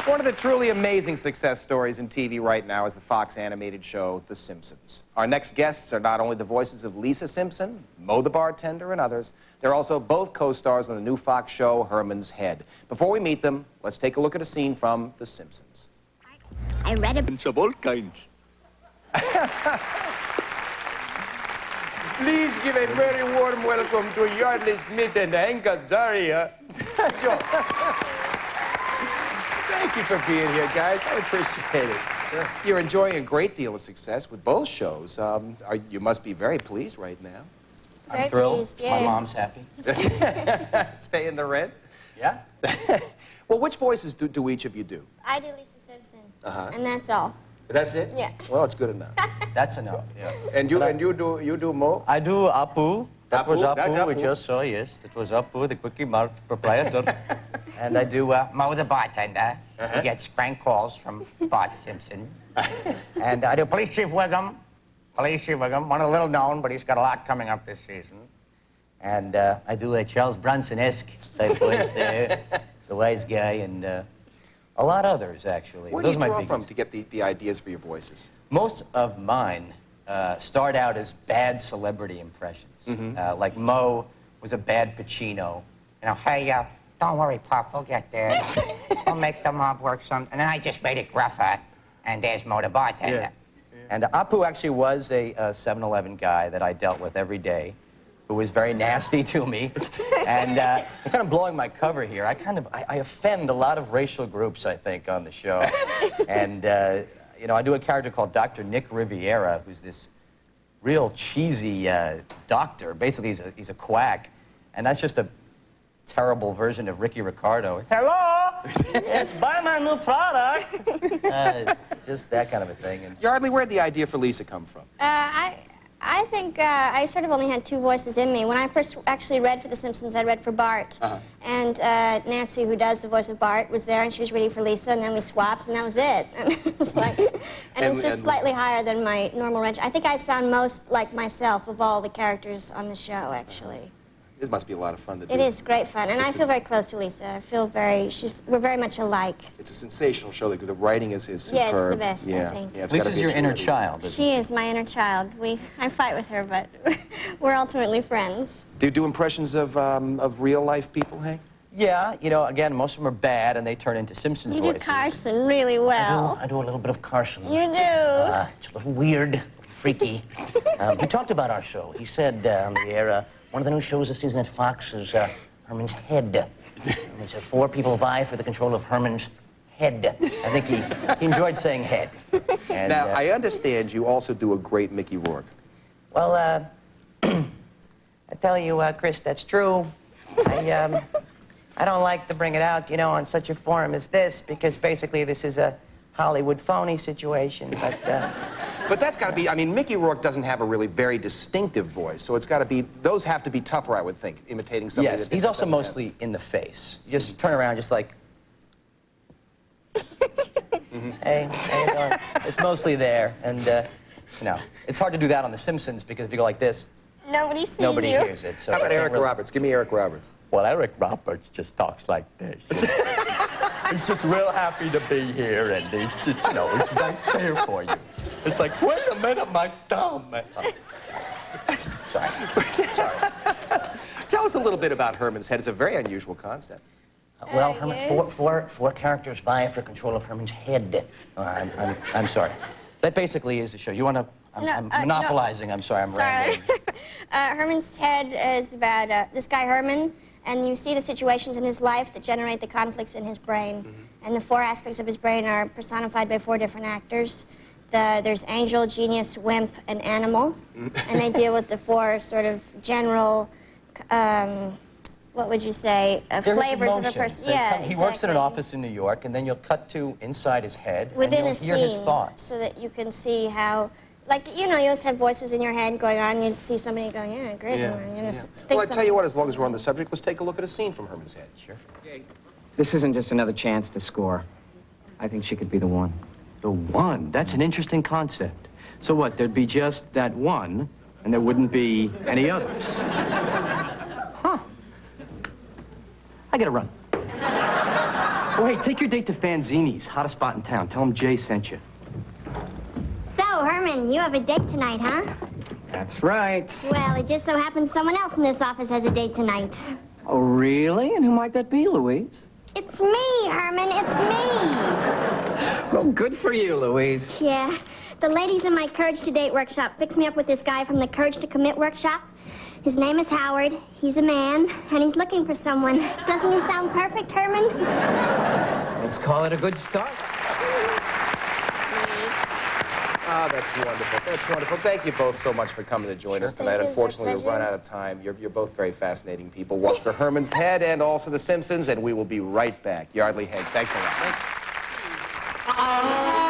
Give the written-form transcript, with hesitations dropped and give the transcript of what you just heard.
One of the truly amazing success stories in TV right now is the Fox animated show, The Simpsons. Our next guests are not only the voices of Lisa Simpson, Moe the bartender, and others, they're also both co-stars on the new Fox show, Herman's Head. Before we meet them, let's take a look at a scene from The Simpsons. I read a bunch of all kinds. Please give a very warm welcome to Yeardley, Smith, and Hank Azaria. Thank you for being here, guys. I appreciate it. Sure. You're enjoying a great deal of success with both shows. You must be very pleased right now. I'm thrilled. Pleased, yeah. My mom's happy. It's paying the rent? Yeah. Well, which voices do each of you do? I do Lisa Simpson, and that's all. That's it? Yeah. Well, it's good enough. That's enough, yeah. And you do Moe? I do Apu. That was That's Apu, we Apu. just saw, yes. That was Apu, the quickie mart proprietor. And I do Moe the bartender. He gets crank calls from Bart Simpson. And I do Police Chief Wiggum. Police Chief Wiggum, one of the little known, but he's got a lot coming up this season. And I do a Charles Bronson-esque type voice there, the wise guy, and a lot others, actually. Where do you draw from to get the ideas for your voices? Most of mine start out as bad celebrity impressions. Like Moe was a bad Pacino. You know, hey, don't worry, Pop, we'll get there. We'll make the mob work some. And then I just made it gruffer, and there's Moe the bartender. Yeah. And Apu actually was a 7-Eleven guy that I dealt with every day, who was very nasty to me. And I'm kind of blowing my cover here. I offend a lot of racial groups, I think, on the show. And, you know, I do a character called Dr. Nick Riviera, who's this real cheesy doctor. Basically, he's a quack. And that's just a terrible version of Ricky Ricardo. Hello! Yes, buy my new product. Just that kind of a thing. And Yeardley, where'd the idea for Lisa come from? I think I sort of only had two voices in me. When I first actually read for The Simpsons, I read for Bart. And Nancy, who does the voice of Bart, was there, and she was reading for Lisa, and then we swapped, and that was it. And it was like, and it's just slightly higher than my normal range. I think I sound most like myself of all the characters on the show, actually. It must be a lot of fun to do. It is great fun, and I feel very close to Lisa. I feel we're very much alike. It's a sensational show. The writing is superb. Yeah, it's the best, I think. Yeah, Lisa's your inner child. She is my inner child. I fight with her, but we're ultimately friends. Do you do impressions of real-life people, Hank? Yeah, you know, again, most of them are bad, and they turn into Simpsons You voices. do Carson really well. I do a little bit of Carson. You do. It's a little weird, freaky. He talked about our show. He said on the air, one of the new shows this season at Fox is Herman's Head. He said 4 people vie for the control of Herman's head. I think he enjoyed saying head. And, now, I understand you also do a great Mickey Rourke. Well, I tell you, Chris, that's true. I don't like to bring it out, you know, on such a forum as this, because basically this is a Hollywood phony situation, but... But that's got to be, I mean, Mickey Rourke doesn't have a really very distinctive voice, so it's got to be, those have to be tougher, I would think, imitating somebody. Yes, he's also mostly in the face. You just turn around, just like... Hey, how you doing? It's mostly there, and, you know, it's hard to do that on The Simpsons, because if you go like this... Nobody sees Nobody you. hears it, so... How about Eric Roberts? Give me Eric Roberts. Well, Eric Roberts just talks like this. He's just real happy to be here, and he's just, you know, he's right there for you. It's like, wait a minute, my thumb. Sorry. Tell us a little bit about Herman's Head. It's a very unusual concept. Well, Herman, four characters vie for control of Herman's head. I'm sorry. That basically is the show. You want to... I'm monopolizing. No. I'm sorry, I'm rambling. Herman's Head is about this guy Herman, and you see the situations in his life that generate the conflicts in his brain. And the 4 aspects of his brain are personified by 4 different actors. There's angel, genius, wimp, and animal. And they deal with the 4 sort of general, what would you say, flavors of a person. Yeah, exactly. He works in an office in New York, and then you'll cut to inside his head, within and you'll hear his thoughts. So that you can see how, like, you know, you always have voices in your head going on, you see somebody going, yeah, great. You know, Well, I tell you what, as long as we're on the subject, let's take a look at a scene from Herman's Head. Sure. This isn't just another chance to score. I think she could be the one. The one? That's an interesting concept. So what, there'd be just that one, and there wouldn't be any others? Huh. I gotta run. Oh, hey, take your date to Fanzini's, hottest spot in town. Tell them Jay sent you. So, Herman, you have a date tonight, huh? That's right. Well, it just so happens someone else in this office has a date tonight. Oh, really? And who might that be, Louise? It's me, Herman, it's me. Well, good for you, Louise. Yeah, the ladies in my Courage to Date workshop fixed me up with this guy from the Courage to Commit workshop. His name is Howard. He's a man, and he's looking for someone. Doesn't he sound perfect, Herman? Let's call it a good start. Ah, that's wonderful. That's wonderful. Thank you both so much for coming to join us tonight. Thank you. It's Unfortunately, our we've run pleasure. out of time. You're both very fascinating people. Watch for Herman's Head and also The Simpsons, and we will be right back. Yeardley Haig, thanks a lot.